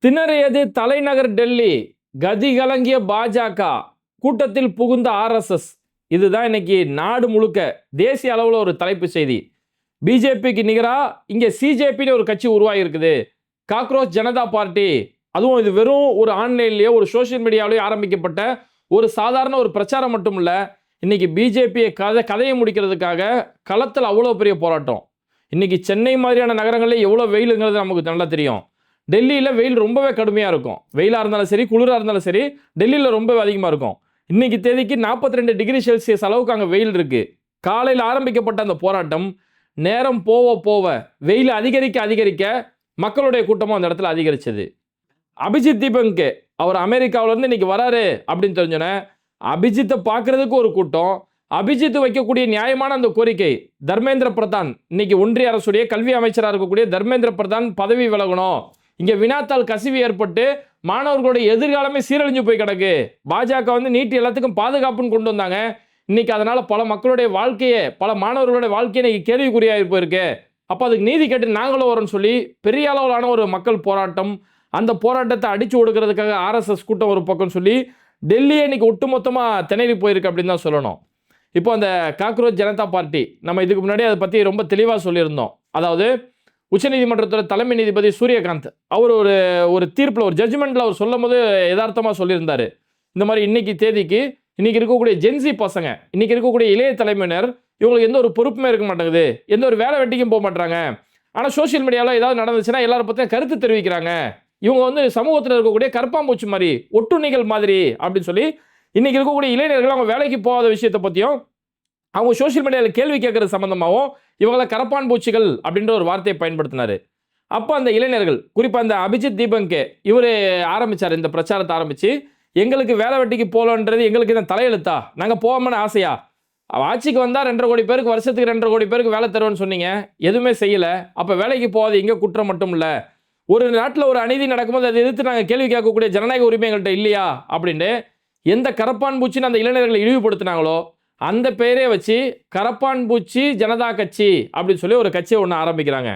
திணறியது தலைநகர் டெல்லி, கதி கலங்கிய பாஜக, கூட்டத்தில் புகுந்த ஆர்எஸ்எஸ். இதுதான் இன்னைக்கு நாடு முழுக்க தேசிய அளவில் ஒரு தலைப்பு செய்தி. பிஜேபிக்கு நிகரா இங்க சிஜேபின்னு ஒரு கட்சி உருவாகி இருக்குது. Cockroach Janata party. அதுவும் இது வெறும் ஒரு ஆன்லைன்லயோ ஒரு சோசியல் மீடியாவிலேயோ ஆரம்பிக்கப்பட்ட ஒரு சாதாரண ஒரு பிரச்சாரம் மட்டும் இல்ல. இன்னைக்கு பிஜேபியை கதையை முடிக்கிறதுக்காக களத்தில் அவ்வளோ பெரிய போராட்டம். இன்னைக்கு சென்னை மாதிரியான நகரங்களில் எவ்வளோ வெயிலுங்கிறது நமக்கு நல்லா தெரியும். டெல்லியில் வெயில் ரொம்பவே கடுமையாக இருக்கும். வெயிலாக இருந்தாலும் சரி, குளிராக இருந்தாலும் சரி, டெல்லியில் ரொம்பவே அதிகமாக இருக்கும். இன்னைக்கு தேதிக்கு 42 டிகிரி செல்சியஸ் அளவுக்கு அங்கே வெயில் இருக்கு. காலையில் ஆரம்பிக்கப்பட்ட அந்த போராட்டம் நேரம் போக போக வெயில் அதிகரிக்க அதிகரிக்க மக்களுடைய கூட்டமும் அந்த இடத்துல அதிகரிச்சது. அபிஜித் தீபங்க் அவர் அமெரிக்காவிலேருந்து இன்னைக்கு வராரு அப்படின்னு தெரிஞ்சோன்னே அபிஜித்தை பார்க்கறதுக்கு ஒரு கூட்டம். அபிஜித் வைக்கக்கூடிய நியாயமான அந்த கோரிக்கை, தர்மேந்திர பிரதான் இன்னைக்கு ஒன்றிய அரசுடைய கல்வி அமைச்சராக இருக்கக்கூடிய தர்மேந்திர பிரதான் பதவி விலகணும். இங்க வினாத்தாள் கசிவு ஏற்பட்டு மாணவர்களுடைய எதிர்காலமே சீரழிஞ்சு போய் கிடக்கு. பாஜக வந்து நீட் எல்லாத்துக்கும் பாதுகாப்புன்னு கொண்டு வந்தாங்க. இன்னைக்கு அதனால பல மக்களுடைய வாழ்க்கையை, பல மாணவர்களுடைய வாழ்க்கையை இன்னைக்கு கேள்விக்குறியாகி போயிருக்கு. அப்போ அதுக்கு நீதி கேட்டு நாங்களும் வரோம்னு சொல்லி பெரிய அளவிலான ஒரு மக்கள் போராட்டம். அந்த போராட்டத்தை அடிச்சு ஒடுக்கிறதுக்காக ஆர்எஸ்எஸ் கூட்டம் ஒரு பக்கம் சொல்லி டெல்லியே இன்னைக்கு ஒட்டுமொத்தமாக திணறி போயிருக்கு அப்படின்னு தான் சொல்லணும். இப்போ அந்த காக்ரோச் ஜனதா பார்ட்டி, நம்ம இதுக்கு முன்னாடி அதை பற்றி ரொம்ப தெளிவாக சொல்லியிருந்தோம். அதாவது உச்சநீதிமன்றத்தோட தலைமை நீதிபதி சூரியகாந்த் அவர் ஒரு தீர்ப்பில், ஒரு ஜட்ஜ்மெண்ட்டில் அவர் சொல்லும் போது யதார்த்தமாக சொல்லியிருந்தார். இந்த மாதிரி இன்னைக்கு தேதிக்கு இன்னைக்கு இருக்கக்கூடிய ஜென்சி பசங்க, இன்னைக்கு இருக்கக்கூடிய இளைய தலைமையினர், இவங்களுக்கு எந்த ஒரு பொறுப்புமே இருக்க மாட்டேங்குது, எந்த ஒரு வேலை வெட்டிக்கும் போக மாட்டாங்க. ஆனால் சோசியல் மீடியாவில் ஏதாவது நடந்துச்சுன்னா எல்லாரும் பற்றியும் கருத்து தெரிவிக்கிறாங்க. இவங்க வந்து சமூகத்தில் இருக்கக்கூடிய கற்பாம்பூச்சி மாதிரி, ஒட்டுண்ணிகள் மாதிரி அப்படின்னு சொல்லி இன்னைக்கு இருக்கக்கூடிய இளைஞர்கள் அவங்க வேலைக்கு போகாத விஷயத்தை பற்றியும் அவங்க சோசியல் மீடியாவில் கேள்வி கேட்கறது சம்பந்தமாகவும் இவங்களை கரப்பான் பூச்சிகள் அப்படின்ற ஒரு வார்த்தையை பயன்படுத்தினார். அப்போ அந்த இளைஞர்கள், குறிப்பாக அந்த அபிஜித் தீபங்க் இவர் ஆரம்பித்தார் இந்த பிரச்சாரத்தை ஆரம்பித்து, எங்களுக்கு வேலை வெட்டிக்கு போகலன்றது எங்களுக்கு இந்த தலையெழுத்தா, நாங்கள் போகாமன்னு ஆசையா, ஆட்சிக்கு வந்தால் 2.5 கோடி பேருக்கு, வருஷத்துக்கு 2.5 கோடி பேருக்கு வேலை தருவோன்னு சொன்னீங்க, எதுவுமே செய்யலை. அப்போ வேலைக்கு போகாது எங்கே குற்றம் மட்டும் இல்லை, ஒரு நாட்டில் ஒரு அநீதி நடக்கும்போது அதை எதிர்த்து நாங்கள் கேள்வி கேட்கக்கூடிய ஜனநாயக உரிமை எங்கள்கிட்ட இல்லையா அப்படின்னு எந்த கரப்பான் பூச்சின்னு அந்த இளைஞர்களை இழிவுபடுத்தினாங்களோ அந்த பெயரே வச்சு கரப்பான் பூச்சி ஜனதா கட்சி அப்படின்னு சொல்லி ஒரு கட்சியை ஒன்று ஆரம்பிக்கிறாங்க.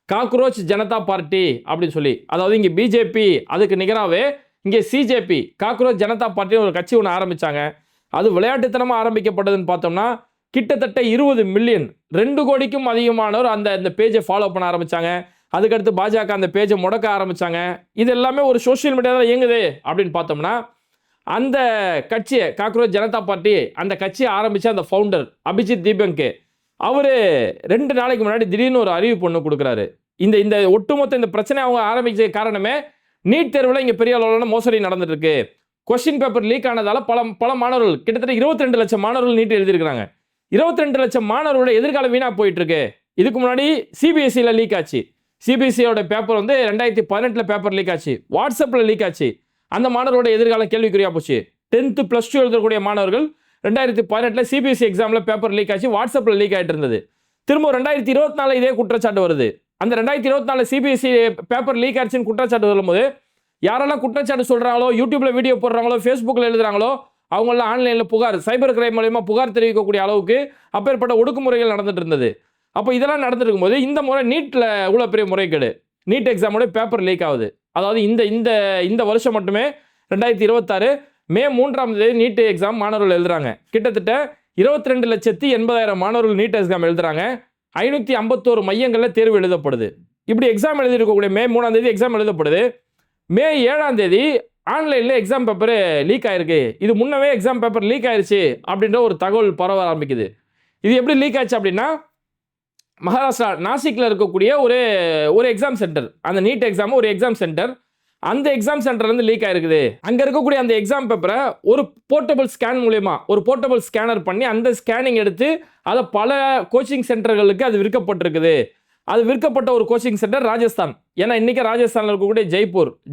காக்ரோச் ஜனதா பார்ட்டி அப்படின்னு சொல்லி. அதாவது இங்கே பிஜேபி அதுக்கு நிகராகவே இங்கே சிஜேபி, காக்ரோச் ஜனதா பார்ட்டின்னு ஒரு கட்சி ஒன்று ஆரம்பித்தாங்க. அது விளையாட்டுத்தனமாக ஆரம்பிக்கப்பட்டதுன்னு பார்த்தோம்னா கிட்டத்தட்ட 20 மில்லியன், 2 கோடிக்கும் அதிகமானவர் அந்த பேஜை ஃபாலோ பண்ண ஆரம்பித்தாங்க. அதுக்கடுத்து பாஜக அந்த பேஜை முடக்க ஆரம்பித்தாங்க. இது எல்லாமே ஒரு சோஷியல் மீடியாவில் இயங்குது அப்படின்னு பார்த்தோம்னா அந்த கட்சியை, காக்ரோச் ஜனதா பார்ட்டி அந்த கட்சியை ஆரம்பித்த அந்த ஃபவுண்டர் அபிஜித் தீபங்க் அவர் 2 நாளைக்கு முன்னாடி திடீர்னு ஒரு அறிவிப்பு ஒன்று கொடுக்குறாரு. இந்த ஒட்டுமொத்த இந்த பிரச்சனை அவங்க ஆரம்பிச்ச காரணமே நீட் தேர்வில் இங்கே பெரிய அளவிலான மோசடி நடந்துட்டு இருக்கு. கொஸ்டின் பேப்பர் லீக் ஆனதால பல மாணவர்கள், கிட்டத்தட்ட 22 லட்சம் மாணவர்கள் நீட் எழுதியிருக்கிறாங்க. 22 லட்சம் மாணவர்களோட எதிர்காலம் வீணாக போயிட்டு இருக்கு. இதுக்கு முன்னாடி சிபிஎஸ்சியில் லீக் ஆச்சு. சிபிஎஸ்சியோட பேப்பர் வந்து 2018 பேப்பர் லீக் ஆச்சு. வாட்ஸ்அப்பில் லீக் ஆச்சு. அந்த மாணவரோட எதிர்காலம் கேள்விக்குறியா போச்சு. 10th +2 எழுதக்கூடிய மாணவர்கள் 2018 சிபிஎஸ்சி எக்ஸாமில் பேப்பர் லீக் ஆச்சு, வாட்ஸ்அப்பில் லீக் ஆகிட்டு இருந்தது. திரும்ப 2024 இதே குற்றச்சாட்டு வருது. அந்த 2024 சிபிஎஸ்சி பேப்பர் லீக் ஆச்சுன்னு குற்றச்சாட்டு வரும்போது யாரெல்லாம் குற்றச்சாட்டு சொல்கிறாங்களோ, யூடியூப்பில் வீடியோ போடுறாங்களோ, ஃபேஸ்புக்கில் எழுதுகிறாங்களோ, அவங்களாம் ஆன்லைனில் புகார், சைபர் கிரைம் மூலமா புகார் தெரிவிக்கக்கூடிய அளவுக்கு அப்பேற்பட்ட ஒடுக்குமுறைகள் நடந்துட்டு இருந்தது. அப்போ இதெல்லாம் நடந்துட்டு இருக்கும்போது இந்த முறை நீட்டில் இவ்வளோ பெரிய முறைகேடு, நீட் எக்ஸாமோட பேப்பர் லீக் ஆகுது. அதாவது இந்த வருஷம் மட்டுமே 2026 மே 3ஆம் தேதி நீட் எக்ஸாம் மாணவர்கள் எழுதுறாங்க. கிட்டத்தட்ட 22,80,000 மாணவர்கள் நீட் எக்ஸாம் எழுதுறாங்க. 551 மையங்களில் தேர்வு எழுதப்படுது. இப்படி எக்ஸாம் எழுதிருக்கக்கூடிய மே 3ஆம் தேதி எக்ஸாம் எழுதப்படுது. மே 7ஆம் தேதி ஆன்லைனில் எக்ஸாம் பேப்பர் லீக் ஆயிருக்கு. இது முன்னவே எக்ஸாம் பேப்பர் லீக் ஆயிடுச்சு அப்படின்ற ஒரு தகவல் பரவ ஆரம்பிக்குது. இது எப்படி லீக் ஆச்சு அப்படின்னா, மகாராஷ்டிரா நாசிக்கில் இருக்கக்கூடிய ஒரு எக்ஸாம் சென்டர், அந்த நீட் எக்ஸாம் ஒரு எக்ஸாம் சென்டர், அந்த எக்ஸாம் சென்டர்லேருந்து லீக் ஆயிருக்குது. அங்கே இருக்கக்கூடிய அந்த எக்ஸாம் பேப்பரை ஒரு போர்ட்டபிள் ஸ்கேன் மூலமா, ஒரு போர்ட்டபிள் ஸ்கேனர் பண்ணி அந்த ஸ்கேனிங் எடுத்து அதை பல கோச்சிங் சென்டர்களுக்கு அது விற்கப்பட்டிருக்குது. அது விற்கப்பட்ட ஒரு கோச்சிங் சென்டர் ராஜஸ்தான். ஏன்னா இன்றைக்கி ராஜஸ்தானில் இருக்கக்கூடிய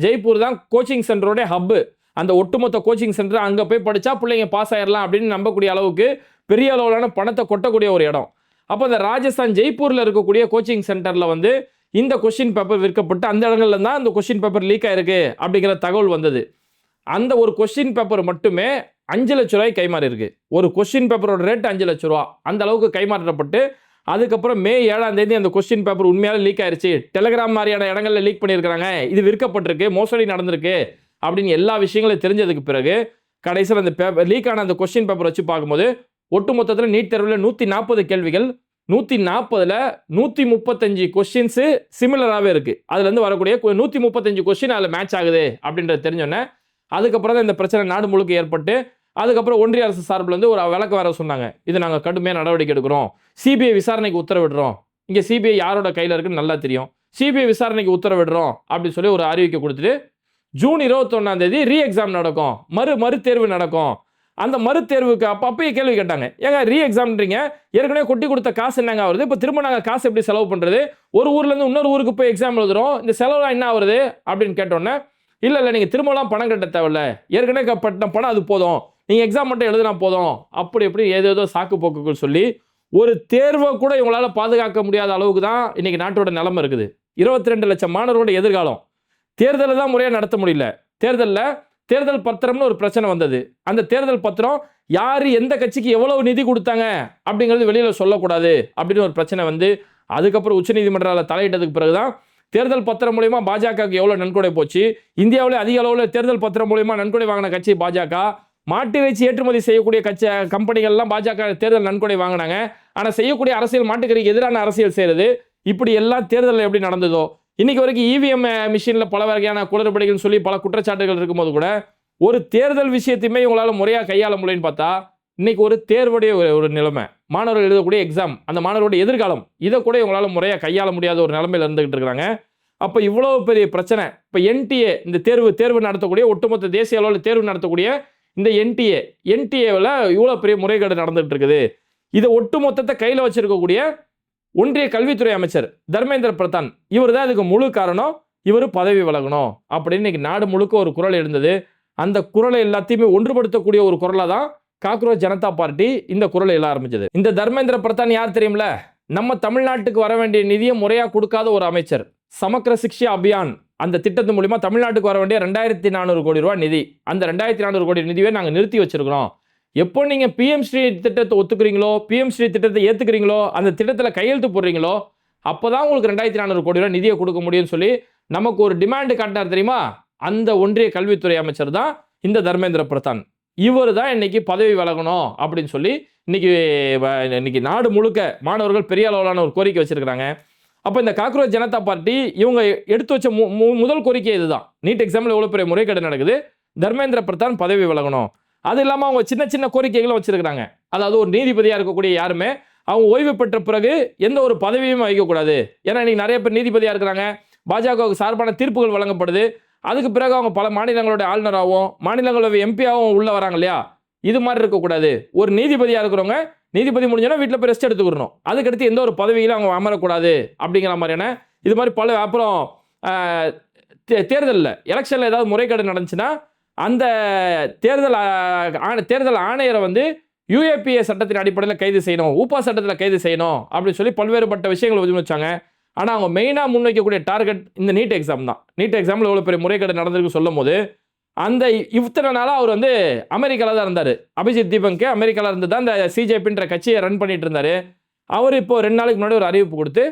ஜெய்ப்பூர் தான் கோச்சிங் சென்டரோட ஹப்பு. அந்த ஒட்டுமொத்த கோச்சிங் சென்டர் அங்கே போய் படித்தா பிள்ளைங்க பாஸ் ஆயிடலாம் அப்படின்னு நம்பக்கூடிய அளவுக்கு பெரிய அளவிலான பணத்தை கொட்டக்கூடிய ஒரு இடம். அப்போ இந்த ராஜஸ்தான் ஜெய்ப்பூரில் இருக்கக்கூடிய கோச்சிங் சென்டரில் வந்து இந்த கொஸ்டின் பேப்பர் விற்கப்பட்டு அந்த இடங்கள்ல தான் அந்த கொஸ்டின் பேப்பர் லீக் ஆயிருக்கு அப்படிங்கிற தகவல் வந்தது. அந்த ஒரு கொஸ்டின் பேப்பர் மட்டுமே 5 லட்ச ரூபாய் கைமாறி இருக்கு. ஒரு கொஸ்டின் பேப்பரோட ரேட் 5 லட்ச ரூபா. அந்த அளவுக்கு கைமாற்றப்பட்டு அதுக்கப்புறம் மே 7ஆம் தேதி அந்த கொஸ்டின் பேப்பர் உண்மையாலே லீக் ஆயிருச்சு, டெலிகிராம் மாதிரியான இடங்கள்ல லீக் பண்ணியிருக்காங்க, இது விற்கப்பட்டிருக்கு, மோசடி நடந்திருக்கு அப்படின்னு எல்லா விஷயங்களும் தெரிஞ்சதுக்கு பிறகு கடைசியில் அந்த பேப்பர் லீக் ஆன அந்த கொஸ்டின் பேப்பர் வச்சு பார்க்கும்போது ஒட்டு மொத்தத்தில் நீட் தேர்வில் 140 கேள்விகள், 140ல் 135 கொஸ்டின்ஸு சிமிலராகவே இருக்குது. அதுலேருந்து வரக்கூடிய 135 கொஸ்டின் அதில் மேட்ச் ஆகுது அப்படின்றது தெரிஞ்சோன்னே அதுக்கப்புறம் தான் இந்த பிரச்சனை நாடு முழுக்க ஏற்பட்டு அதுக்கப்புறம் ஒன்றிய அரசு சார்பில் வந்து ஒரு விளக்கம் வேற சொன்னாங்க. இது நாங்கள் கடுமையாக நடவடிக்கை எடுக்கிறோம், சிபிஐ விசாரணைக்கு உத்தரவிடுறோம். இங்கே சிபிஐ யாரோட கையில் இருக்குன்னு நல்லா தெரியும். சிபிஐ விசாரணைக்கு உத்தரவிடுறோம் அப்படின்னு சொல்லி ஒரு அறிவிக்கை கொடுத்துட்டு ஜூன் 21ஆம் தேதி ரீ எக்ஸாம் நடக்கும், மறுதேர்வு நடக்கும். அந்த மறுதேர்வுக்கு அப்பயே கேள்வி கேட்டாங்க, ஏங்க ரீ எக்ஸாம்ன்றீங்க, ஏற்கனவே கொட்டி கொடுத்த காசு என்னங்க வருது, இப்போ திரும்ப நாங்கள் காசு எப்படி செலவு பண்ணுறது, ஒரு ஊர்லேருந்து இன்னொரு ஊருக்கு போய் எக்ஸாம் எழுதுறோம், இந்த செலவுலாம் என்ன வருது அப்படின்னு கேட்டோன்னே, இல்லை நீங்கள் திரும்பலாம் பணம் கட்ட தேவையில்ல, ஏற்கனவே கட்டின பணம் அது போதும், நீங்கள் எக்ஸாம் மட்டும் எழுதினா போதும், அப்படி எப்படி ஏதேதோ சாக்கு போக்குகள் சொல்லி ஒரு தேர்வை கூட இவங்களால் பாதுகாக்க முடியாத அளவுக்கு தான் இன்னைக்கு நாட்டோட நிலைமை இருக்குது. 22 லட்சம் மாணவர்களோட எதிர்காலம். தேர்தலை தான் முறையாக நடத்த முடியல. தேர்தல் பத்திரம்னு ஒரு பிரச்சனை வந்தது. அந்த தேர்தல் பத்திரம் யார் எந்த கட்சிக்கு எவ்வளவு நிதி கொடுத்தாங்க அப்படிங்கிறது வெளியில் சொல்லக்கூடாது அப்படின்னு ஒரு பிரச்சனை வந்து அதுக்கப்புறம் உச்சநீதிமன்றத்தில் தலையிட்டதுக்கு பிறகுதான் தேர்தல் பத்திரம் மூலமா பாஜகவுக்கு எவ்வளோ நன்கொடை போச்சு, இந்தியாவிலே அதிக அளவில் தேர்தல் பத்திரம் மூலமா நன்கொடை வாங்கின கட்சி பாஜக, மாட்டு இறைச்சி ஏற்றுமதி செய்யக்கூடிய கம்பெனிகள்லாம் பாஜக தேர்தல் நன்கொடை வாங்கினாங்க. ஆனால் செய்யக்கூடிய அரசியல் மாட்டுக்கறிக்கு எதிரான அரசியல் செய்கிறது, இப்படி எல்லாம் தேர்தலில் எப்படி நடந்ததோ இன்னைக்கு வரைக்கும் இவிஎம் மிஷினில் பல வகையான குளறுபடிகள் சொல்லி பல குற்றச்சாட்டுகள் இருக்கும்போது கூட ஒரு தேர்தல் விஷயத்தையுமே இவங்களால முறையாக கையாள முடியும்னு பார்த்தா இன்னைக்கு ஒரு தேர்வுடைய ஒரு நிலைமை, மாணவர்கள் எழுதக்கூடிய எக்ஸாம், அந்த மாணவருடைய எதிர்காலம், இதை கூட இவங்களால முறையாக கையாள முடியாத ஒரு நிலைமையில் இருந்துகிட்டு இருக்கிறாங்க. அப்போ இவ்வளோ பெரிய பிரச்சனை. இப்போ என்டிஏ இந்த தேர்வு நடத்தக்கூடிய ஒட்டுமொத்த தேசிய அளவில் தேர்வு நடத்தக்கூடிய இந்த என்டிஏவில் இவ்வளோ பெரிய முறைகேடு நடந்துகிட்டு இருக்குது. இதை ஒட்டுமொத்தத்தை கையில் வச்சிருக்கக்கூடிய ஒன்றிய கல்வித்துறை அமைச்சர் தர்மேந்திர பிரதான், இவர் தான் இதுக்கு முழு காரணம், இவர் பதவி விலகணும் அப்படின்னு இன்னைக்கு நாடு முழுக்க ஒரு குரல் எழுந்தது. அந்த குரலை எல்லாத்தையுமே ஒன்றுபடுத்தக்கூடிய ஒரு குரலாக தான் காக்ரோச் ஜனதா பார்ட்டி இந்த குரலை எழ ஆரம்பிச்சது. இந்த தர்மேந்திர பிரதான் யார் தெரியும்ல, நம்ம தமிழ்நாட்டுக்கு வர வேண்டிய நிதியை முறையாக கொடுக்காத ஒரு அமைச்சர். சமக்கர சிக்ஷா அபியான் அந்த திட்டத்தின் மூலமா தமிழ்நாட்டுக்கு வர வேண்டிய 2400 கோடி ரூபாய் நிதி, அந்த 2400 கோடி நிதியை நாங்கள் நிறுத்தி வச்சிருக்கிறோம். எப்போ நீங்கள் பிஎம் ஸ்ரீ திட்டத்தை ஒத்துக்கிறீங்களோ, பிஎம் ஸ்ரீ திட்டத்தை ஏற்றுக்கிறீங்களோ, அந்த திட்டத்தில் கையெழுத்து போடுறீங்களோ, அப்போ தான் உங்களுக்கு 2400 கோடி ரூபாய் நிதியை கொடுக்க முடியும்னு சொல்லி நமக்கு ஒரு டிமாண்டு காட்டினார் தெரியுமா, அந்த ஒன்றிய கல்வித்துறை அமைச்சர் தான் இந்த தர்மேந்திர பிரதான். இவர் தான் இன்னைக்கு பதவி விலகணும் அப்படின்னு சொல்லி இன்னைக்கு நாடு முழுக்க மாணவர்கள் பெரிய அளவிலான ஒரு கோரிக்கை வச்சிருக்கிறாங்க. அப்போ இந்த காக்ரோச் ஜனதா பார்ட்டி இவங்க எடுத்து வச்ச முதல் கோரிக்கை இதுதான். நீட் எக்ஸாமில் எவ்வளோ பெரிய முறைகேடு நடக்குது, தர்மேந்திர பிரதான் பதவி விலகணும். அது இல்லாமல் அவங்க சின்ன கோரிக்கைகளும் வச்சிருக்கிறாங்க. அதாவது ஒரு நீதிபதியாக இருக்கக்கூடிய யாருமே அவங்க ஓய்வு பெற்ற பிறகு எந்த ஒரு பதவியும் வகிக்கக்கூடாது. ஏன்னா இன்னைக்கு நிறைய பேர் நீதிபதியாக இருக்கிறாங்க, பாஜகவுக்கு சார்பான தீர்ப்புகள் வழங்கப்படுது, அதுக்கு பிறகு அவங்க பல மாநிலங்களோட ஆளுநராகவும் மாநிலங்களவை எம்பியாகவும் உள்ள வராங்க இல்லையா, இது மாதிரி இருக்கக்கூடாது. ஒரு நீதிபதியாக இருக்கிறவங்க நீதிபதி முடிஞ்சோன்னா வீட்டில் போய் ரெஸ்ட் எடுத்துக்கிறணும், அதுக்கடுத்து எந்த ஒரு பதவியிலும் அவங்க அமரக்கூடாது அப்படிங்கிற மாதிரியான இது மாதிரி பல. அப்புறம் தேர்தலில் எலெக்ஷனில் ஏதாவது முறைகேடு நடந்துச்சுன்னா அந்த தேர்தல் ஆணையரை வந்து யுஏபிஏ சட்டத்தின் அடிப்படையில் கைது செய்யணும், ஊப்பா சட்டத்தில் கைது செய்யணும் அப்படின்னு சொல்லி பல்வேறுபட்ட விஷயங்கள் வச்சாங்க. ஆனால் அவங்க மெயினாக முன்வைக்கக்கூடிய டார்கெட் இந்த நீட் எக்ஸாம் தான். நீட் எக்ஸாமில் எவ்வளோ பெரிய முறைகேடு நடந்திருக்கு சொல்லும் போது அந்த இத்தனை நாளாக அவர் வந்து அமெரிக்காவில் தான் இருந்தார். அபிஜித் தீபங்கு அமெரிக்காவில் இருந்து தான் இந்த சிஜேபின்ற கட்சியை ரன் பண்ணிட்டு இருந்தார். அவர் இப்போ 2 நாளைக்கு முன்னாடி ஒரு அறிவிப்பு கொடுத்து,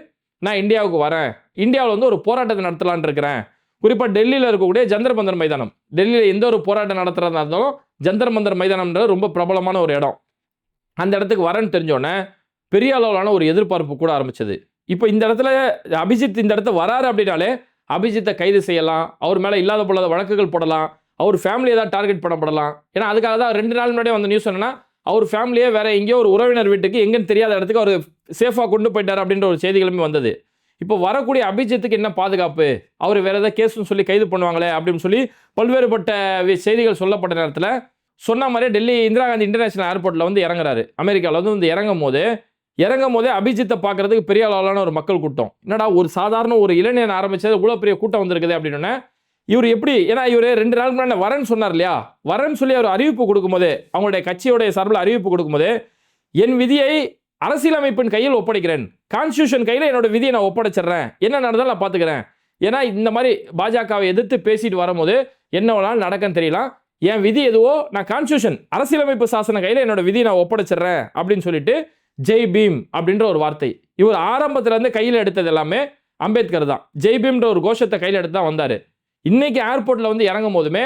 நான் இந்தியாவுக்கு வரேன், இந்தியாவில் வந்து ஒரு போராட்டத்தை நடத்தலான் இருக்கிறேன். குறிப்பாக டெல்லியில் இருக்கக்கூடிய ஜந்தர் மந்தர் மைதானம், டெல்லியில் எந்த ஒரு போராட்டம் நடத்துறதா இருந்தாலும் ஜந்தர் மந்தர் மைதானம்ன்றது ரொம்ப பிரபலமான ஒரு இடம். அந்த இடத்துக்கு வரேன்னு தெரிஞ்சோடனே பெரிய அளவிலான ஒரு எதிர்பார்ப்பு கூட ஆரம்பிச்சது. இப்போ இந்த இடத்துல அபிஜித் இந்த இடத்துல வராரு அப்படின்னாலே அபிஜித்தை கைது செய்யலாம், அவர் மேலே இல்லாத பொல்லாத வழக்குகள் போடலாம், அவர் ஃபேமிலி ஏதாவது டார்கெட் பண்ணப்படலாம். ஏன்னா அதுக்காக தான் 2 நாள் முன்னாடியே வந்த நியூஸ் என்னன்னா, அவர் ஃபேமிலியே வேற எங்கேயோ ஒரு உறவினர் வீட்டுக்கு எங்கன்னு தெரியாத இடத்துக்கு அவர் சேஃபாக கொண்டு போயிட்டார் அப்படின்ற ஒரு செய்திகளுமே வந்தது. இப்போ வரக்கூடிய அபிஜித்துக்கு என்ன பாதுகாப்பு, அவர் வேற ஏதாவது கேஸ்ன்னு சொல்லி கைது பண்ணுவாங்களே அப்படின்னு சொல்லி பல்வேறுபட்ட செய்திகள் சொல்லப்பட்ட நேரத்தில் சொன்ன மாதிரியே டெல்லி இந்திரா காந்தி இன்டர்நேஷனல் ஏர்போர்ட்டில் வந்து இறங்குறாரு. அமெரிக்காவில் வந்து இறங்கும் போதே அபிஜித்தை பார்க்கறதுக்கு பெரிய அளவிலான ஒரு மக்கள் கூட்டம். என்னடா ஒரு சாதாரண ஒரு இளைஞன் ஆரம்பிச்சது இவ்வளோ பெரிய கூட்டம் வந்திருக்குது அப்படின்னு இவர் எப்படி, ஏன்னா இவர் 2 நாள் முன்னாடி வரேன்னு சொன்னார் இல்லையா, வரேன்னு சொல்லி அவர் அறிவிப்பு கொடுக்கும்போது, அவங்களுடைய கட்சியோடைய சார்பில் அறிவிப்பு கொடுக்கும்போது, என் விதியை அரசியலமைப்பின் கையில் ஒப்படைக்கிறேன், கான்ஸ்டியூஷன் கையில் என்னோட விதியை நான் ஒப்படைச்சிடுறேன், என்ன நடந்தாலும் நான் பார்த்துக்கிறேன். ஏன்னா இந்த மாதிரி பாஜகவை எதிர்த்து பேசிட்டு வரும்போது என்னவெல்லாம் நடக்குன்னு தெரியலாம், என் விதி எதுவோ நான் கான்ஸ்டியூஷன் அரசியலமைப்பு சாசன கையில் என்னோட விதியை நான் ஒப்படைச்சிடுறேன் அப்படின்னு சொல்லிட்டு ஜெய் பீம் அப்படின்ற ஒரு வார்த்தை. இவர் ஆரம்பத்துல இருந்து கையில் எடுத்தது எல்லாமே அம்பேத்கர் தான். ஜெய்பீம்ன்ற ஒரு கோஷத்தை கையில் எடுத்து தான் வந்தாரு. இன்னைக்கு ஏர்போர்ட்ல வந்து இறங்கும் போதுமே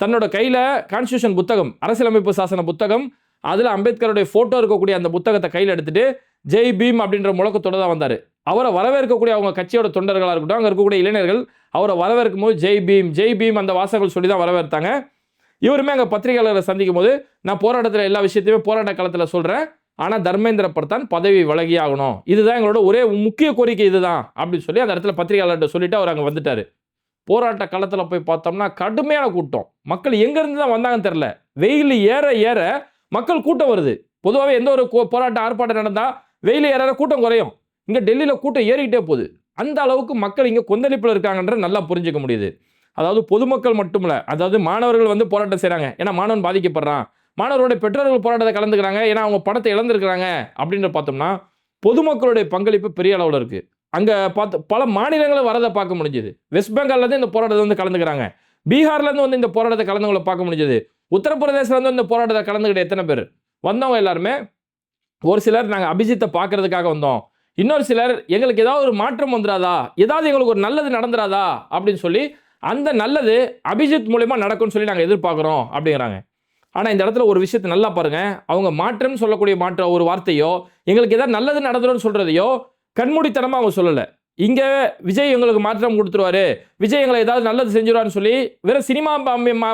தன்னோட கையில கான்ஸ்டியூஷன் புத்தகம், அரசியலமைப்பு சாசன புத்தகம், அதுல அம்பேத்கருடைய போட்டோ இருக்கக்கூடிய அந்த புத்தகத்தை கையில் எடுத்துட்டு ஜெய் பீம் அப்படின்ற முழக்கத்தோட தான் வந்தாரு. அவரை வரவேற்கக்கூடிய அவங்க கட்சியோட தொண்டர்களா இருக்கட்டும், அங்க இருக்கக்கூடிய இளைஞர்கள் அவரை வரவேற்கும் போது ஜெய் பீம் அந்த வாசகங்கள் சொல்லி தான் வரவேற்றாங்க. இவருமே அங்க பத்திரிகையாளரை சந்திக்கும் போது, நான் போராட்டத்தில் எல்லா விஷயத்தையுமே போராட்ட காலத்துல சொல்றேன், ஆனா தர்மேந்திர பிரதான் பதவி விலகி ஆகணும், இதுதான் எங்களோட ஒரே முக்கிய கோரிக்கை இதுதான் அப்படின்னு சொல்லி அந்த இடத்துல பத்திரிகையாளர்கிட்ட சொல்லிட்டு அவர் அங்க வந்துட்டாரு. போராட்ட களத்துல போய் பார்த்தோம்னா கடுமையான கூட்டம். மக்கள் எங்க இருந்து தான் வந்தாங்கன்னு தெரியல. வெயில் ஏற ஏற மக்கள் கூட்டம் வருது. பொதுவாகவே எந்த ஒரு போராட்டம் ஆர்ப்பாட்டம் நடந்தா வெயில் ஏற கூட்டம் குறையும். இங்க டெல்லியில கூட்டம் ஏறிக்கிட்டே போகுது. அந்த அளவுக்கு மக்கள் இங்க கொந்தளிப்புல இருக்காங்கன்ற நல்லா புரிஞ்சுக்க முடியுது. அதாவது பொதுமக்கள் மட்டுமில்ல, அதாவது மாணவர்கள் வந்து போராட்டம் செய்றாங்க, ஏன்னா மாணவன் பாதிக்கப்படுறான். மாணவர்களுடைய பெற்றோர்கள் போராட்டத்தை கலந்துக்கிறாங்க, ஏன்னா அவங்க பணத்தை இழந்திருக்கிறாங்க அப்படின்னு பார்த்தோம்னா பொதுமக்களுடைய பங்களிப்பு பெரிய அளவில் இருக்கு. அங்க பார்த்து பல மாநிலங்களும் வரதை பார்க்க முடிஞ்சது. வெஸ்ட் பெங்கால்ல இருந்து இந்த போராட்டத்தை வந்து கலந்துக்கிறாங்க. பீகார்ல இருந்து வந்து இந்த போராட்டத்தை கலந்துகளை பார்க்க முடிஞ்சது. உத்தரப்பிரதேசல இருந்து இந்த போராட்டத்தை கலந்துக்கிட்ட எத்தனை பேர் வந்தவங்க எல்லாருமே, ஒரு சிலர் நாங்கள் அபிஜித்தை பார்க்கறதுக்காக வந்தோம், இன்னொரு சிலர் எங்களுக்கு ஏதாவது ஒரு மாற்றம் வந்துடாதா, ஏதாவது எங்களுக்கு ஒரு நல்லது நடந்துடாதா அப்படின்னு சொல்லி அந்த நல்லது அபிஜித் மூலமா நடக்கும்னு சொல்லி நாங்கள் எதிர்பார்க்குறோம் அப்படிங்கிறாங்க. ஆனால் இந்த இடத்துல ஒரு விஷயத்தை நல்லா பாருங்க, அவங்க மாற்றம்னு சொல்லக்கூடிய ஒரு வார்த்தையோ, எங்களுக்கு ஏதாவது நல்லது நடந்துடும் சொல்றதையோ கண்மூடித்தனமா அவங்க சொல்லலை. இங்கே விஜய் எங்களுக்கு மாற்றம் கொடுத்துருவாரு, விஜய் எங்களை ஏதாவது நல்லது செஞ்சிருவாருன்னு சொல்லி வெறும் சினிமா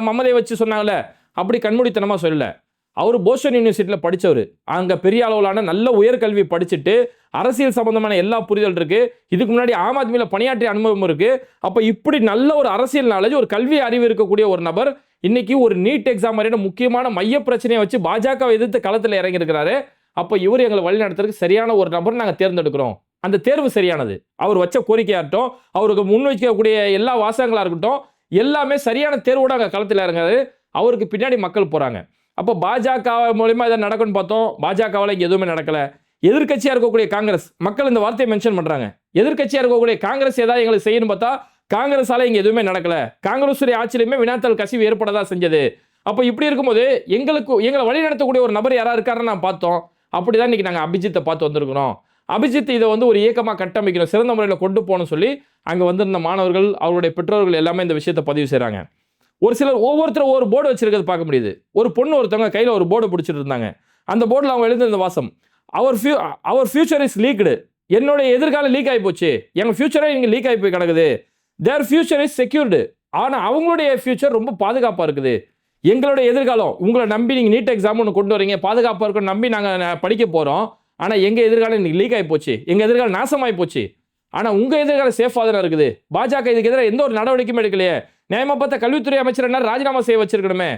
மமதை வச்சு சொன்னாங்கல்ல, அப்படி கண்மூடித்தனமா சொல்லலை. அவர் போஸ்டன் யூனிவர்சிட்டியில் படித்தவர், அங்கே பெரிய அளவிலான நல்ல உயர்கல்வி படிச்சுட்டு அரசியல் சம்பந்தமான எல்லா புரிதல் இருக்கு. இதுக்கு முன்னாடி ஆம் ஆத்மியில் பணியாற்றிய அனுபவம் இருக்கு. அப்போ இப்படி நல்ல ஒரு அரசியல் நாலேஜ், ஒரு கல்வி அறிவு இருக்கக்கூடிய ஒரு நபர் இன்னைக்கு ஒரு நீட் எக்ஸாம் மாதிரியான முக்கியமான மைய பிரச்சனையை வச்சு பாஜக எதிர்த்து களத்தில் இறங்கி இருக்கிறாரு. அப்போ இவர் எங்களை வழி நடத்துறதுக்கு சரியான ஒரு நபர் நாங்கள் தேர்ந்தெடுக்கிறோம். அந்த தேர்வு சரியானது. அவர் வச்ச கோரிக்கையாகட்டும், அவருக்கு முன்வைக்கக்கூடிய எல்லா வாசகங்களாக இருக்கட்டும், எல்லாமே சரியான தேர்வோட அங்கே களத்தில் இறங்குறாரு. அவருக்கு பின்னாடி மக்கள் போறாங்க. அப்போ பாஜக மூலமா இதை நடக்கும்னு பார்த்தோம், பாஜகவால் இங்கே எதுவுமே நடக்கல. எதிர்க்கட்சியாக இருக்கக்கூடிய காங்கிரஸ், மக்கள் இந்த வார்த்தையை மென்ஷன் பண்றாங்க, எதிர்க்கட்சியாக இருக்கக்கூடிய காங்கிரஸ் ஏதாவது எங்களுக்கு செய்யணும் பார்த்தா காங்கிரஸால இங்கே எதுவுமே நடக்கல. காங்கிரஸுடைய ஆட்சியிலுமே வினாத்தாள் கசிவு ஏற்படதா செஞ்சது. அப்போ இப்படி இருக்கும்போது எங்களை வழி நடத்தக்கூடிய ஒரு நபர் யாரா இருக்காருன்னு நான் பார்த்தோம். அப்படிதான் இன்னைக்கு நாங்கள் அபிஜித்தை பார்த்து வந்திருக்கிறோம். அபிஜித் இதை வந்து ஒரு இயக்கமாக கட்டமைக்கணும், சிறந்த முறையில் கொண்டு போகணும்னு சொல்லி அங்கே வந்திருந்த மாணவர்கள், அவருடைய பெற்றோர்கள் எல்லாமே இந்த விஷயத்தை பதிவு செய்கிறாங்க. ஒரு சிலர் ஒவ்வொருத்தரும் ஒரு போர்டு வச்சிருக்கிறது பார்க்க முடியுது. ஒரு பொண்ணு ஒருத்தவங்க கையில் ஒரு போர்டு பிடிச்சிட்டு இருந்தாங்க. அந்த போர்டில் அவங்க எழுதியிருந்த வாசம், அவர் ஃபியூச்சர் இஸ் லீக்டு, என்னுடைய எதிர்காலம் லீக் ஆகி போச்சு, எங்கள் ஃபியூச்சரே இங்கே லீக் ஆகி போய் கிடக்குது. தேர் ஃபியூச்சர் இஸ் செக்யூர்டு, ஆனால் அவங்களுடைய ஃபியூச்சர் ரொம்ப பாதுகாப்பாக இருக்குது. எங்களுடைய எதிர்காலம், உங்களை நம்பி நீங்கள் நீட் எக்ஸாம் ஒன்று கொண்டு வரீங்க, பாதுகாப்பாக இருக்குன்னு நம்பி நாங்கள் படிக்க போகிறோம், ஆனால் எங்கள் எதிர்காலம் இன்னைக்கு லீக் ஆகி போச்சு, எங்கள் எதிர்காலம் நாசமாகி போச்சு. ஆனால் உங்கள் எதிர்காலம் சேஃபாக தானே இருக்குது. பாஜக இதுக்கு எதிராக எந்த ஒரு நடவடிக்கையும் எடுக்கலையே. நியாயமாக பார்த்தா கல்வித்துறை அமைச்சர் என்ன ராஜினாமா செய்ய வச்சிருக்கணுமே.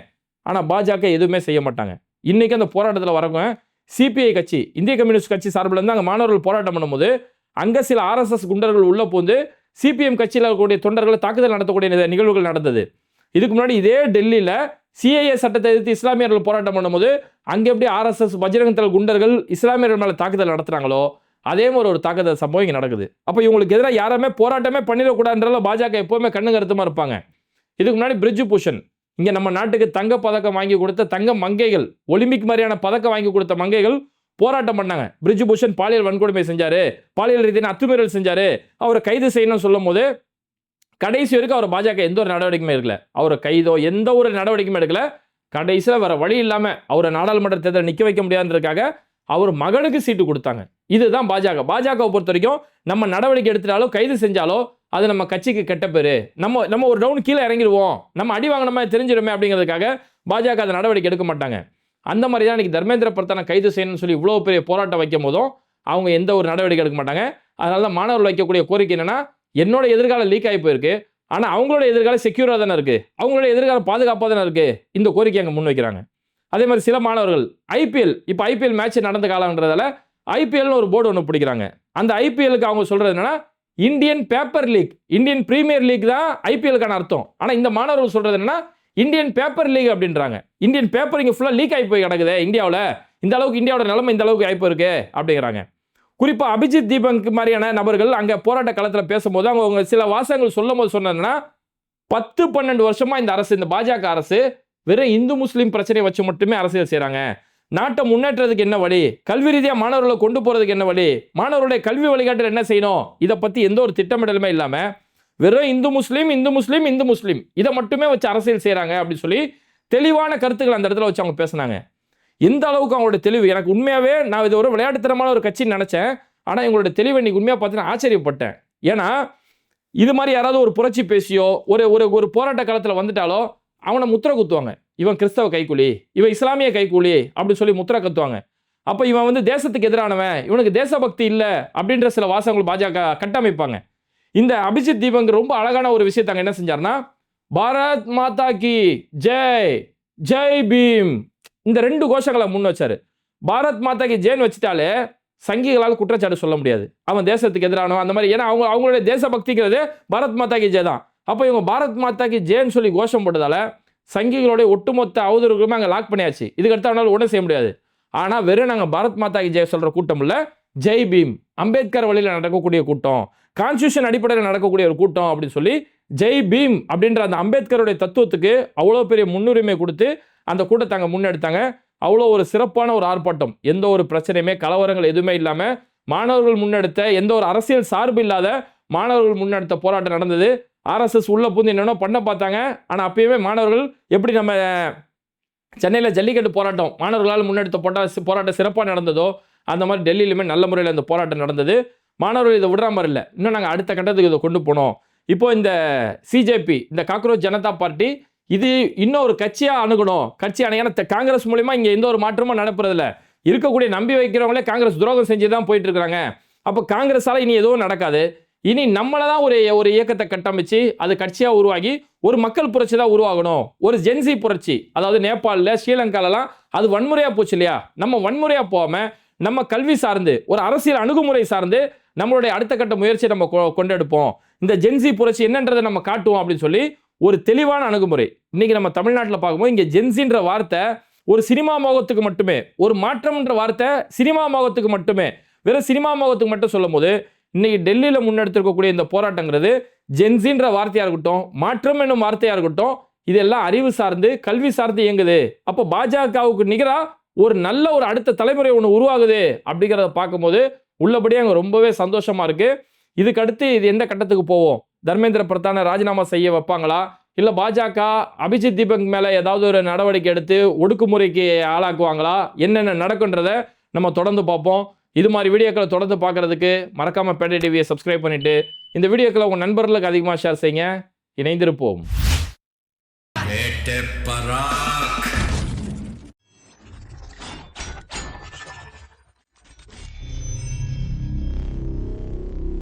ஆனால் பாஜக எதுவுமே செய்ய மாட்டாங்க. இன்னைக்கு அந்த போராட்டத்தில் வரவங்க சிபிஐ கட்சி, இந்திய கம்யூனிஸ்ட் கட்சி சார்பில் இருந்து அங்கே மாணவர்கள் போராட்டம் பண்ணும்போது அங்கே சில RSS குண்டர்கள் உள்ள போந்து சிபிஎம் கட்சியில் இருக்கக்கூடிய தொண்டர்களை தாக்குதல் நடத்தக்கூடிய நிகழ்வுகள் நடந்தது. இதுக்கு முன்னாடி இதே டெல்லியில் சிஏஏ சட்டத்தை எதிர்த்து இஸ்லாமியர்கள் போராட்டம் பண்ணும்போது அங்கே எப்படி RSS பஜ்ரங் தள் குண்டர்கள் இஸ்லாமியர்கள் மேலே தாக்குதல் நடத்துறாங்களோ அதே மாதிரி ஒரு தாக்குதல் சம்பவம் இங்கே நடக்குது. அப்போ இவங்களுக்கு எதிராக யாருமே போராட்டமே பண்ணிடக்கூடாதுன்றதுல பாஜக எப்போவுமே கண்ணு கருத்துமா இருப்பாங்க. இதுக்கு முன்னாடி பிரிட்ஜ் பூஷன், இங்கே நம்ம நாட்டுக்கு தங்க பதக்கம் வாங்கி கொடுத்த தங்க மங்கைகள், ஒலிம்பிக் மாதிரியான பதக்கம் வாங்கி கொடுத்த மங்கைகள் போராட்டம் பண்ணாங்க. பிரிட்ஜ் பூஷன் பாலியல் வன்கொடுமை செஞ்சாரு, பாலியல் ரீதியான அத்துமீறல் செஞ்சாரு, அவரை கைது செய்யணும்னு சொல்லும் போது கடைசி வரைக்கும் அவர் பாஜக எந்த ஒரு நடவடிக்கையுமே எடுக்கல. அவரை கைதோ எந்த ஒரு நடவடிக்கையுமே எடுக்கல. கடைசியில் வர வழி இல்லாமல் அவரை நாடாளுமன்ற தேர்தல் நிற்க வைக்க முடியாதுன்றதுக்காக அவர் மகனுக்கு சீட்டு கொடுத்தாங்க. இதுதான் பாஜகவை பொறுத்த வரைக்கும் நம்ம நடவடிக்கை எடுத்துட்டாலும் கைது செஞ்சாலோ அது நம்ம கட்சிக்கு கெட்ட பேரு, நம்ம ஒரு டவுன் கீழே இறங்கிடுவோம், நம்ம அடி வாங்கினோமே தெரிஞ்சிடுமே அப்படிங்கிறதுக்காக பாஜக அதை நடவடிக்கை எடுக்க மாட்டாங்க. அந்த மாதிரி தான் இன்னைக்கு தர்மேந்திர பிரதானை கைது செய்யணும்னு சொல்லி இவ்வளோ பெரிய போராட்டம் வைக்கும் போதும் அவங்க எந்த ஒரு நடவடிக்கை எடுக்க மாட்டாங்க. அதனால தான் மாணவர்கள் வைக்கக்கூடிய கோரிக்கை என்னன்னா, என்னோட எதிர்காலம் லீக் ஆகி போயிருக்கு, ஆனால் அவங்களோட எதிர்காலம் செக்யூராக தானே இருக்கு, அவங்களோட எதிர்காலம் பாதுகாப்பாக தானே இருக்கு, இந்த கோரிக்கை அங்கே முன் வைக்கிறாங்க. அதே மாதிரி சில மாணவர்கள் இப்போ ஐபிஎல் மேட்ச் நடந்த காலம்ன்றதால ஐபிஎல்னு ஒரு போர்டு ஒன்று பிடிக்கிறாங்க. அந்த ஐபிஎலுக்கு அவங்க சொல்றது என்னன்னா Indian paper league, Indian premier league தான் ஐபிஎலுக்கான அர்த்தம். ஆனால் இந்த மாணவர்கள் சொல்றது என்னன்னா இந்தியன் பேப்பர் லீக் அப்படின்றாங்க. இந்தியன் பேப்பர் இங்கே ஃபுல்லாக லீக் ஆகி போய் கிடக்குது இந்தியாவில், இந்த அளவுக்கு இந்தியாவோட நிலைமை இந்த அளவுக்கு ஆகி போயிருக்கு அப்படிங்கிறாங்க. குறிப்பாக அபிஜித் தீபங்க் மாதிரியான நபர்கள் அங்கே போராட்ட களத்தில் பேசும்போது அவங்க சில வாசகங்கள் சொல்லும் போது சொன்னதுன்னா 10-12 வருஷமா இந்த பாஜக அரசு வெறும் இந்து முஸ்லீம் பிரச்சனையை வச்சு மட்டுமே அரசியல் செய்கிறாங்க, நாட்டை முன்னேற்றதுக்கு என்ன வழி, கல்வி ரீதியா மாணவர்களை கொண்டு போறதுக்கு என்ன வழி, மாணவர்களுடைய கல்வி வழிகாட்டல் என்ன செய்யணும், இதை பத்தி எந்த ஒரு திட்டமிடலுமே இல்லாம வெறும் இந்து முஸ்லீம் இந்து முஸ்லீம் இந்து முஸ்லீம் இதை மட்டுமே வச்சு அரசியல் செய்யறாங்க அப்படின்னு சொல்லி தெளிவான கருத்துக்கள் அந்த இடத்துல வச்சு அவங்க பேசினாங்க. எந்த அளவுக்கு அவங்களோட தெளிவு, எனக்கு உண்மையாவே நான் இது ஒரு விளையாட்டுத்தனமான ஒரு கட்சின்னு நினைச்சேன். ஆனா எங்களோட தெளிவு இன்னைக்கு உண்மையா பார்த்தீங்கன்னா ஆச்சரியப்பட்டேன். ஏன்னா இது மாதிரி யாராவது ஒரு புரட்சி பேசியோ ஒரு ஒரு ஒரு போராட்ட காலத்தில் வந்துட்டாலோ அவனை முத்திரை குத்துவாங்க, இவன் கிறிஸ்தவ கைக்கூலி, இவன் இஸ்லாமிய கைக்கூலி அப்படின்னு சொல்லி முத்திரை கத்துவாங்க. அப்போ இவன் வந்து தேசத்துக்கு எதிரானவன், இவனுக்கு தேசபக்தி இல்லை அப்படின்ற சில வாசகங்கள் பாஜக கட்டமைப்பாங்க. இந்த அபிஜித் தீபங்க் ரொம்ப அழகான ஒரு விஷயத்தை அங்கே என்ன செஞ்சார்னா, பாரத் மாதா கி ஜெய், ஜெய் பீம், இந்த 2 கோஷங்களை முன் வச்சாரு. பாரத் மாதா கி ஜெய்னு வச்சுட்டாலே சங்கிகளால் குற்றச்சாட்டு சொல்ல முடியாது, அவன் தேசத்துக்கு எதிரானவன் அந்த மாதிரி. ஏன்னா அவங்களுடைய தேசபக்திங்கிறது பாரத் மாதா கி ஜெய் தான். அப்போ இவங்க பாரத் மாதா கி ஜெய்னு சொல்லி கோஷம் போட்டதால சங்கிகளுடைய ஒட்டுமொத்த அவதூறுகளுமே அங்கே லாக் பண்ணியாச்சு. இதுக்கடுத்து அவனால் உடனே செய்ய முடியாது. ஆனால் வெறும் நாங்கள் பாரத் மாதா கி ஜெய் சொல்கிற கூட்டம் இல்லை, ஜெய் பீம், அம்பேத்கர் வழியில் நடக்கக்கூடிய கூட்டம், கான்ஸ்டியூஷன் அடிப்படையில் நடக்கக்கூடிய ஒரு கூட்டம் அப்படின்னு சொல்லி ஜெய் பீம் அப்படின்ற அந்த அம்பேத்கருடைய தத்துவத்துக்கு அவ்வளோ பெரிய முன்னுரிமை கொடுத்து அந்த கூட்டத்தை அங்கே முன்னெடுத்தாங்க. அவ்வளோ ஒரு சிறப்பான ஒரு ஆர்ப்பாட்டம், எந்த ஒரு பிரச்சனையுமே கலவரங்கள் எதுவுமே இல்லாமல் மாணவர்கள் முன்னெடுத்த, எந்த ஒரு அரசியல் சார்பு இல்லாத மாணவர்கள் முன்னெடுத்த போராட்டம் நடந்தது. ஆர்எஸ்எஸ் உள்ள பூந்து என்னென்ன பண்ண பார்த்தாங்க. ஆனால் அப்பயுமே மாணவர்கள் எப்படி நம்ம சென்னையில் ஜல்லிக்கட்டு போராட்டம் மாணவர்களால் முன்னெடுத்த போராட்டம் சிறப்பாக நடந்ததோ அந்த மாதிரி டெல்லியிலுமே நல்ல முறையில் அந்த போராட்டம் நடந்தது. மாணவர்கள் இதை விடுற மாதிரி இல்லை, இன்னும் நாங்கள் அடுத்த கட்டத்துக்கு இதை கொண்டு போனோம். இப்போ இந்த சிஜேபி, இந்த காக்ரோச் ஜனதா பார்ட்டி, இது இன்னும் ஒரு கட்சியாக அணுகணும், கட்சி அணையான காங்கிரஸ் மூலிமா இங்கே எந்த ஒரு மாற்றமும் நடப்புறதில்ல. இருக்கக்கூடிய நம்பி வைக்கிறவங்களே காங்கிரஸ் துரோகம் செஞ்சு தான் போயிட்டு இருக்கிறாங்க. அப்போ காங்கிரஸால் இனி எதுவும் நடக்காது. இனி நம்மளை தான் ஒரு இயக்கத்தை கட்டமைச்சு அது கட்சியாக உருவாகி ஒரு மக்கள் புரட்சி தான் உருவாகணும், ஒரு ஜென்சி புரட்சி. அதாவது நேபாளில் ஸ்ரீலங்காலலாம் அது வன்முறையாக போச்சு இல்லையா, நம்ம வன்முறையாக போகாமல் நம்ம கல்வி சார்ந்து ஒரு அரசியல் அணுகுமுறை சார்ந்து நம்மளுடைய அடுத்த கட்ட முயற்சியை நம்ம கொண்டெடுப்போம், இந்த ஜென்சி புரட்சி என்னன்றதை நம்ம காட்டுவோம் அப்படின்னு சொல்லி ஒரு தெளிவான அணுகுமுறை. இன்னைக்கு நம்ம தமிழ்நாட்டில் பார்க்கும்போது இங்கே ஜென்சின்ற வார்த்தை ஒரு சினிமா மோகத்துக்கு மட்டுமே, ஒரு மாற்றம்ன்ற வார்த்தை சினிமா மோகத்துக்கு மட்டுமே, வெறும் சினிமா மோகத்துக்கு மட்டும் சொல்லும் போது இன்னைக்கு டெல்லியில் முன்னெடுத்திருக்கக்கூடிய இந்த போராட்டங்கிறது ஜென்சின்ற வார்த்தையாக இருக்கட்டும், மாற்றம் என்னும் வார்த்தையாக இருக்கட்டும், இதெல்லாம் அறிவு சார்ந்து கல்வி சார்ந்து இயங்குது. அப்போ பாஜகவுக்கு நிகராக ஒரு நல்ல ஒரு அடுத்த தலைமுறை ஒன்று உருவாகுது அப்படிங்கிறத பார்க்கும்போது உள்ளபடியே அங்கே ரொம்பவே சந்தோஷமா இருக்கு. இதுக்கடுத்து இது எந்த கட்டத்துக்கு போவோம், தர்மேந்திர பிரதானை ராஜினாமா செய்ய வைப்பாங்களா, இல்லை பாஜக அபிஜித் தீபங்க் மேலே ஏதாவது ஒரு நடவடிக்கை எடுத்து ஒடுக்குமுறைக்கு ஆளாக்குவாங்களா, என்னென்ன நடக்குன்றதை நம்ம தொடர்ந்து பார்ப்போம். இது மாதிரி வீடியோக்களை தொடர்ந்து பார்க்கறதுக்கு மறக்காம பேட்டை டிவியை சப்ஸ்கிரைப் பண்ணிட்டு இந்த வீடியோக்களை உங்கள் நண்பர்களுக்கு அதிகமாக ஷேர் செய்யுங்க. இணைந்திருப்போம்.